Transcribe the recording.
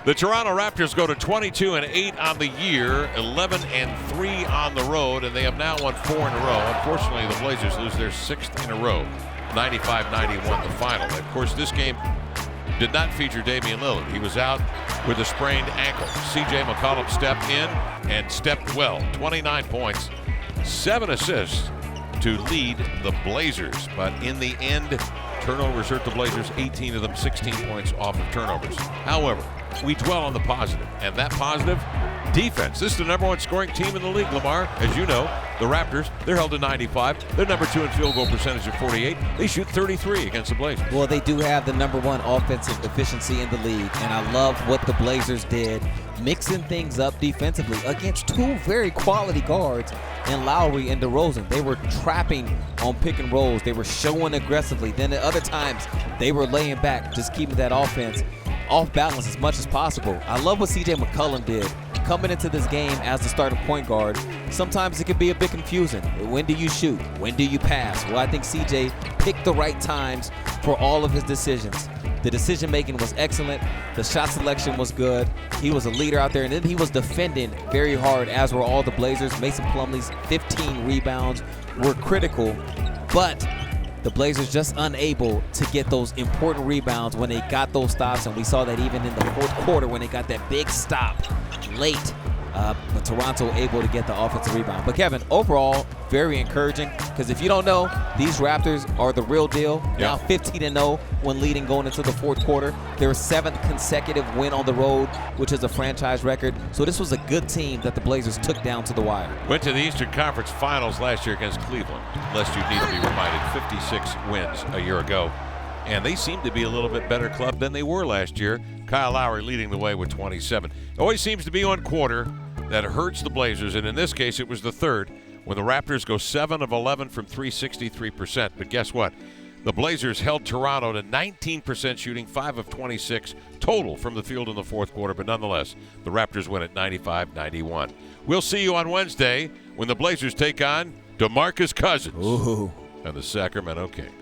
The Toronto Raptors go to 22-8 on the year, 11-3 on the road, and they have now won 4 in a row. Unfortunately, the Blazers lose their 6th in a row, 95-91 the final. Of course, this game did not feature Damian Lillard. He was out with a sprained ankle. C.J. McCollum stepped in and stepped well. 29 points, 7 assists to lead the Blazers. But in the end, turnovers hurt the Blazers, 18 of them, 16 points off of turnovers. However, we dwell on the positive, and that positive, defense. This is the number 1 scoring team in the league, Lamar. As you know, the Raptors, they're held to 95. They're number 2 in field goal percentage at 48. They shoot 33 against the Blazers. Well, they do have the number 1 offensive efficiency in the league, and I love what the Blazers did, mixing things up defensively against 2 very quality guards in Lowry and DeRozan. They were trapping on pick and rolls. They were showing aggressively. Then at other times, they were laying back, just keeping that offense off balance as much as possible. I love what C.J. McCollum did. Coming into this game as the starting point guard, sometimes it can be a bit confusing. When do you shoot? When do you pass? Well, I think C.J. picked the right times for all of his decisions. The decision making was excellent. The shot selection was good. He was a leader out there, and then he was defending very hard, as were all the Blazers. Mason Plumlee's 15 rebounds were critical, but the Blazers just unable to get those important rebounds when they got those stops, and we saw that even in the fourth quarter when they got that big stop late. But Toronto able to get the offensive rebound. But Kevin, overall, very encouraging, because if you don't know, these Raptors are the real deal. Now 15-0 when leading going into the fourth quarter. Their 7th consecutive win on the road, which is a franchise record. So this was a good team that the Blazers took down to the wire. Went to the Eastern Conference Finals last year against Cleveland, lest you need to be reminded, 56 wins a year ago. And they seem to be a little bit better club than they were last year. Kyle Lowry leading the way with 27. Always seems to be one quarter that hurts the Blazers, and in this case it was the third when the Raptors go 7 of 11 from 63%. But guess what? The Blazers held Toronto to 19% shooting, 5 of 26 total from the field in the fourth quarter. But nonetheless, the Raptors win at 95-91. We'll see you on Wednesday when the Blazers take on DeMarcus Cousins and the Sacramento Kings.